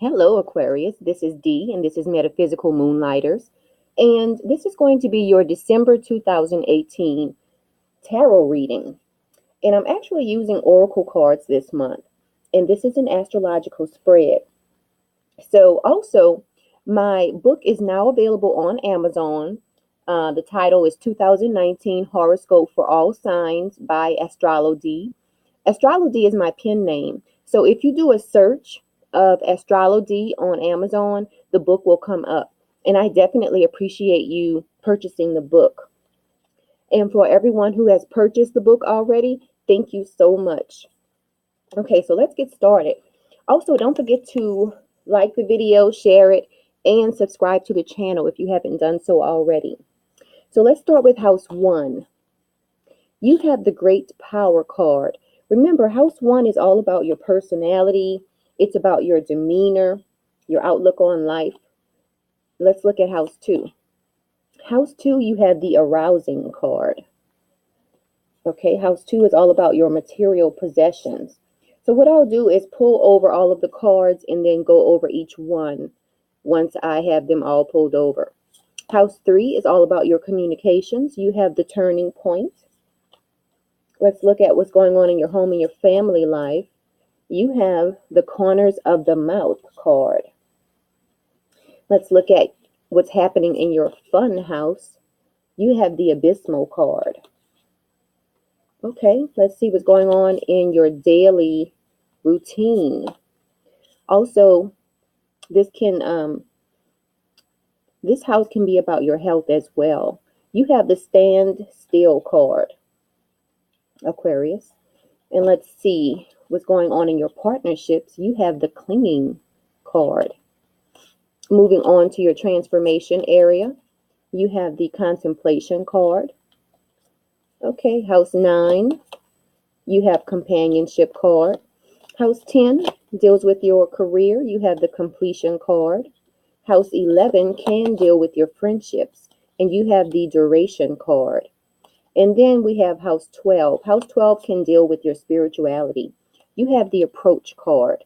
Hello, Aquarius. This is Dee, and this is Metaphysical Moonlighters. And this is going to be your December 2018 tarot reading. And I'm actually using oracle cards this month. And this is an astrological spread. So, also, my book is now available on Amazon. The title is 2019 Horoscope for All Signs by Astrology. Astrology is my pen name. So if you do a search of Astrology on Amazon, the book will come up. And I definitely appreciate you purchasing the book. And for everyone who has purchased the book already, thank you so much. Okay, so let's get started. Also, don't forget to like the video, share it, and subscribe to the channel if you haven't done so already. So let's start with house one. You have the Great Power card. Remember, house one is all about your personality. It's about your demeanor, your outlook on life. Let's look at house two. House two, you have the Arousing card. Okay, house two is all about your material possessions. So what I'll do is pull over all of the cards and then go over each one once I have them all pulled over. House three is all about your communications. You have the Turning Point. Let's look at what's going on in your home and your family life. You have the Corners of the Mouth card. Let's look at what's happening in your fun house. You have the Abysmal card. Okay, let's see what's going on in your daily routine. Also, this house can be about your health as well. You have the Stand Still card, Aquarius. And let's see what's going on in your partnerships. You have the Clinging card. Moving on to your transformation area, you have the Contemplation card. Okay, house 9, you have Companionship card. House 10 deals with your career. You have the Completion card. House 11 can deal with your friendships, and you have the Duration card. And then we have house 12. House 12 can deal with your spirituality. You have the Approach card.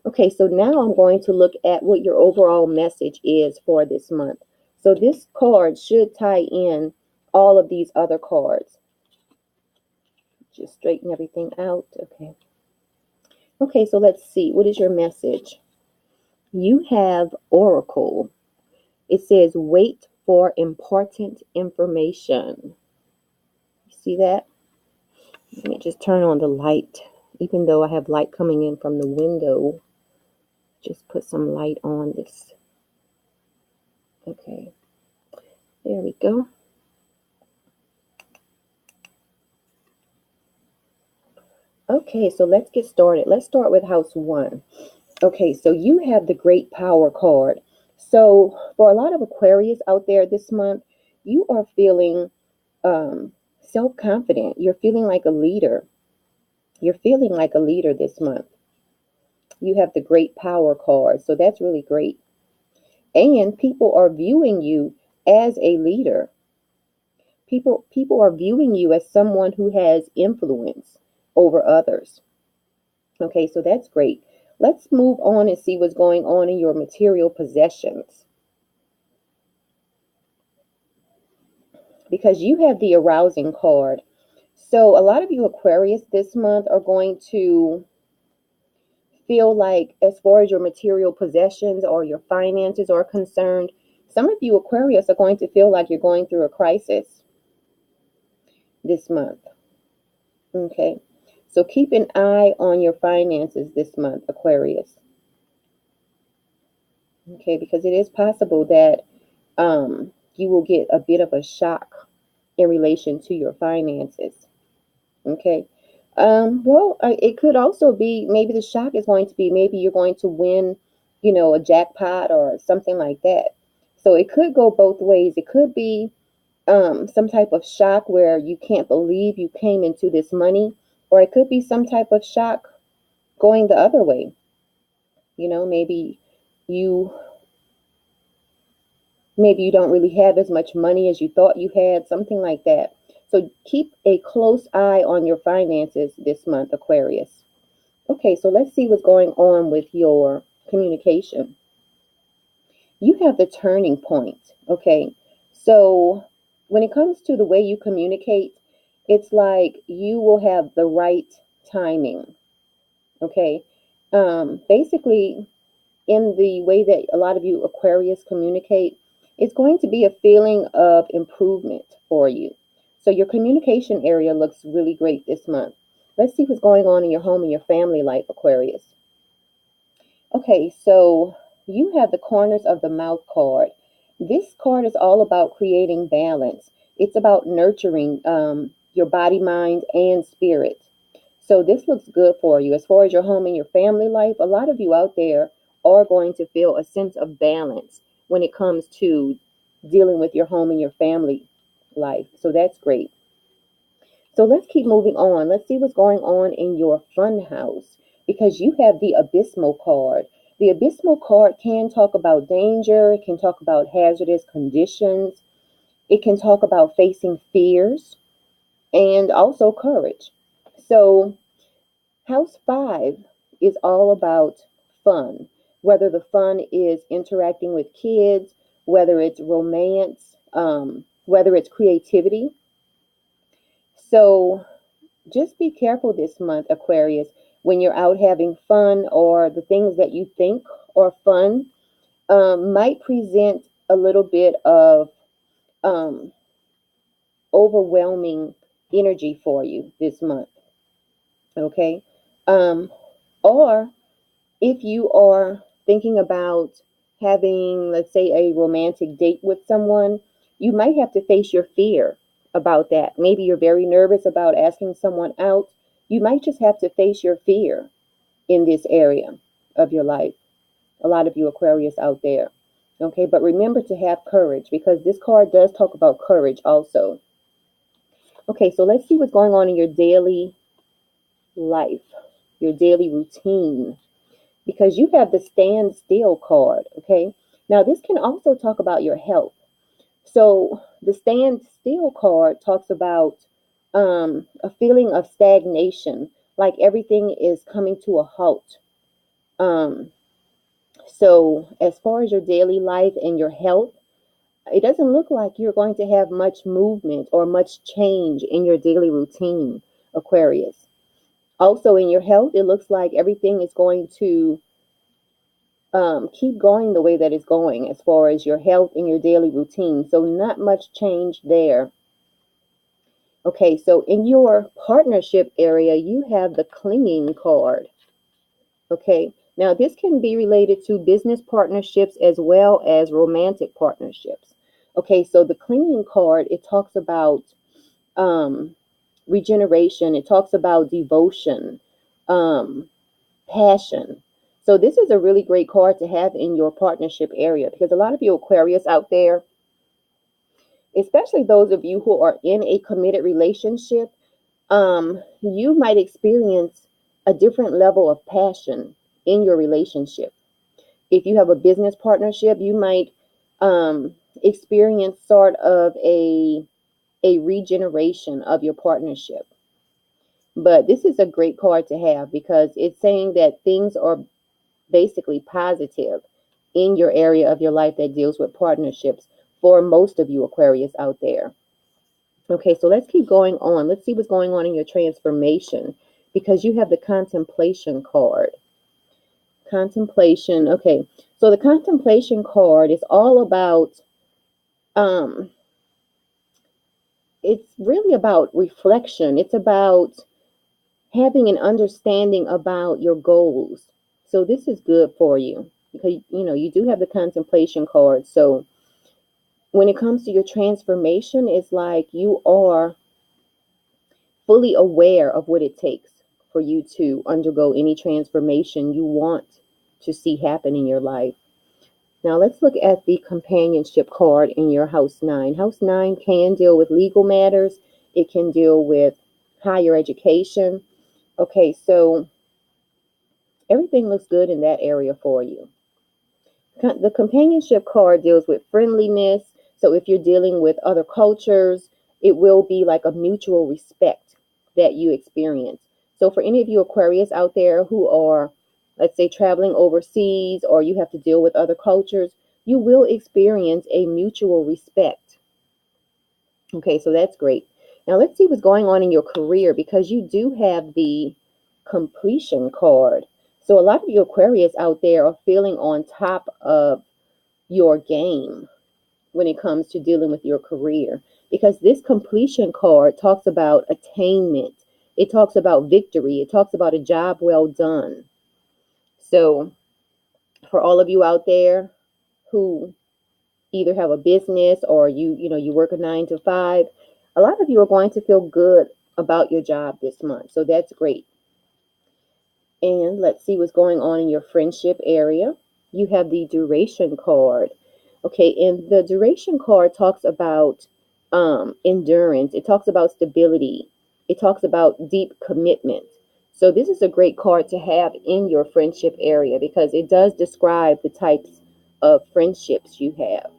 Okay, so now I'm going to look at what your overall message is for this month. So this card should tie in all of these other cards. Just straighten everything out. Okay. Okay, so let's see. What is your message? You have Oracle. It says, wait for important information. You see that? Let me just turn on the light. Even though I have light coming in from the window, just put some light on this. Okay, there we go. Okay, so let's get started. Let's start with house 1. Okay, so you have the Great Power card. So for a lot of Aquarius out there this month, you are feeling self-confident. You're feeling like a leader. You're feeling like a leader this month. You have the Great Power card, so that's really great. And people are viewing you as a leader. People are viewing you as someone who has influence over others. Okay, so that's great. Let's move on and see what's going on in your material possessions. Because you have the Arousing card. So a lot of you Aquarius this month are going to feel like, as far as your material possessions or your finances are concerned, some of you Aquarius are going to feel like you're going through a crisis this month. Okay, so keep an eye on your finances this month, Aquarius. Okay, because it is possible that you will get a bit of a shock in relation to your finances. Okay. Well, it could also be, maybe the shock is going to be, maybe you're going to win, a jackpot or something like that. So it could go both ways. It could be some type of shock where you can't believe you came into this money, or it could be some type of shock going the other way. Maybe you don't really have as much money as you thought you had, something like that. So keep a close eye on your finances this month, Aquarius. Okay, so let's see what's going on with your communication. You have the turning point, okay? So when it comes to the way you communicate, it's like you will have the right timing, okay? Basically, in the way that a lot of you Aquarius communicate, it's going to be a feeling of improvement for you. So your communication area looks really great this month. Let's see what's going on in your home and your family life, Aquarius. Okay, so you have the corners of the mouth card. This card is all about creating balance. It's about nurturing your body, mind, and spirit. So this looks good for you. As far as your home and your family life, a lot of you out there are going to feel a sense of balance when it comes to dealing with your home and your family life. So that's great. So let's keep moving on. Let's see what's going on in your fun house because you have the abysmal card. The abysmal card can talk about danger, it can talk about hazardous conditions, it can talk about facing fears and also courage. So House 5 is all about fun, whether the fun is interacting with kids, whether it's romance, whether it's creativity. So just be careful this month, Aquarius, when you're out having fun or the things that you think are fun might present a little bit of um, overwhelming energy for you this month. Okay. Um, or if you are thinking about having, let's say, a romantic date with someone, you might have to face your fear about that. Maybe you're very nervous about asking someone out. You might just have to face your fear in this area of your life. A lot of you Aquarius out there. Okay, but remember to have courage because this card does talk about courage also. Okay, so let's see what's going on in your daily life, your daily routine, because you have the stand still card. Okay, now this can also talk about your health. So the stand still card talks about a feeling of stagnation, like everything is coming to a halt. Um, so as far as your daily life and your health, it doesn't look like you're going to have much movement or much change in your daily routine, Aquarius. Also in your health, it looks like everything is going to keep going the way that it's going as far as your health and your daily routine. So not much change there. Okay, so in your partnership area, you have the clinging card. Okay, now this can be related to business partnerships as well as romantic partnerships. Okay, so the clinging card, it talks about um, regeneration, it talks about devotion, um, passion. So this is a really great card to have in your partnership area because a lot of you Aquarius out there, especially those of you who are in a committed relationship, you might experience a different level of passion in your relationship. If you have a business partnership, you might experience sort of a regeneration of your partnership. But this is a great card to have because it's saying that things are basically positive in your area of your life that deals with partnerships for most of you Aquarius out there. Okay, so let's keep going on. Let's see what's going on in your transformation because you have the contemplation card. Contemplation. Okay, so the contemplation card is all about, um, it's really about reflection. It's about having an understanding about your goals. So this is good for you because, you know, you do have the contemplation card. So when it comes to your transformation, it's like you are fully aware of what it takes for you to undergo any transformation you want to see happen in your life. Now let's look at the companionship card in your house 9. House 9 can deal with legal matters. It can deal with higher education. Okay, so everything looks good in that area for you. The companionship card deals with friendliness. So if you're dealing with other cultures, it will be like a mutual respect that you experience. So for any of you Aquarius out there who are let's say traveling overseas, or you have to deal with other cultures, you will experience a mutual respect. Okay, so that's great. Now let's see what's going on in your career, because you do have the completion card. So a lot of you Aquarius out there are feeling on top of your game when it comes to dealing with your career, because this completion card talks about attainment. It talks about victory. It talks about a job well done. So for all of you out there who either have a business, or you work a 9 to 5, a lot of you are going to feel good about your job this month. So that's great. And let's see what's going on in your friendship area. You have the duration card. Okay, and the duration card talks about endurance. It talks about stability. It talks about deep commitment. So this is a great card to have in your friendship area, because it does describe the types of friendships you have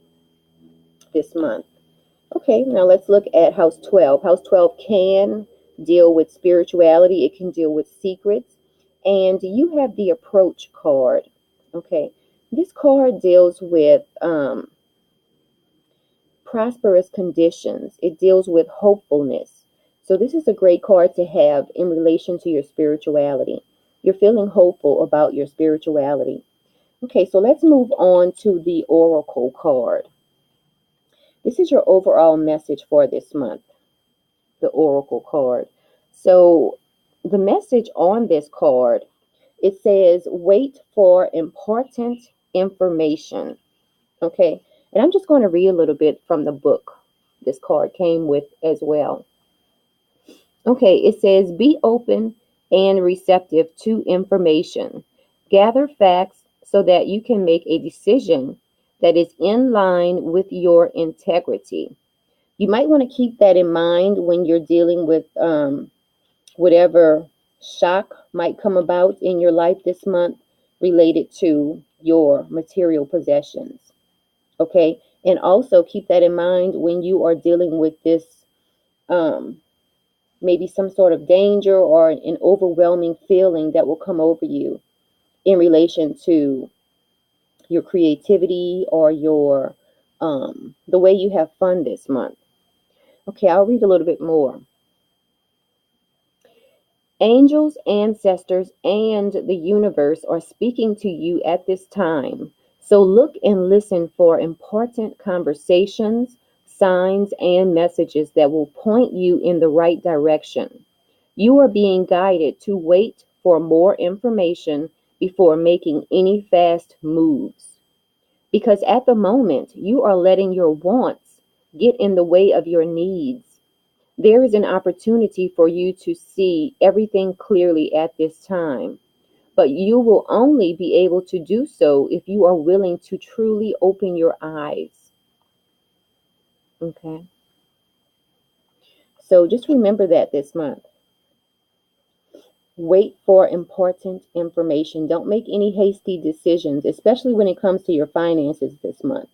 this month. Okay, now let's look at House 12. House 12 can deal with spirituality. It can deal with secrets. And you have the approach card. Okay, this card deals with prosperous conditions. It deals with hopefulness. So this is a great card to have in relation to your spirituality. You're feeling hopeful about your spirituality. Okay, so let's move on to the Oracle card. This is your overall message for this month, the Oracle card. So the message on this card, it says, wait for important information. Okay, and I'm just going to read a little bit from the book this card came with as well. Okay, it says, be open and receptive to information. Gather facts so that you can make a decision that is in line with your integrity. You might want to keep that in mind when you're dealing with whatever shock might come about in your life this month related to your material possessions. Okay, and also keep that in mind when you are dealing with this maybe some sort of danger or an overwhelming feeling that will come over you in relation to your creativity or your the way you have fun this month. Okay, I'll read a little bit more. Angels, ancestors, and the universe are speaking to you at this time. So look and listen for important conversations, signs, and messages that will point you in the right direction. You are being guided to wait for more information before making any fast moves. Because at the moment, you are letting your wants get in the way of your needs. There is an opportunity for you to see everything clearly at this time, but you will only be able to do so if you are willing to truly open your eyes. Okay? So just remember that this month. Wait for important information. Don't make any hasty decisions, especially when it comes to your finances this month.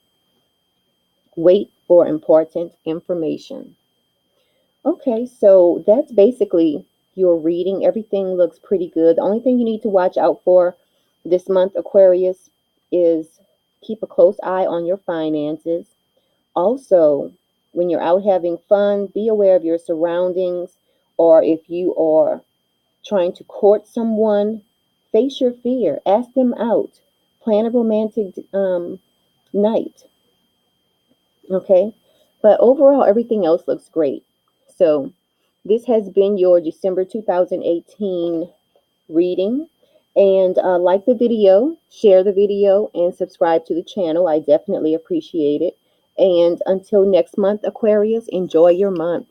Wait for important information. Okay, so that's basically your reading. Everything looks pretty good. The only thing you need to watch out for this month, Aquarius, is keep a close eye on your finances. Also, when you're out having fun, be aware of your surroundings, or if you are trying to court someone, face your fear, ask them out, plan a romantic night. Okay, but overall, everything else looks great. So this has been your December 2018 reading. And like the video, share the video, and subscribe to the channel. I definitely appreciate it. And until next month, Aquarius, enjoy your month.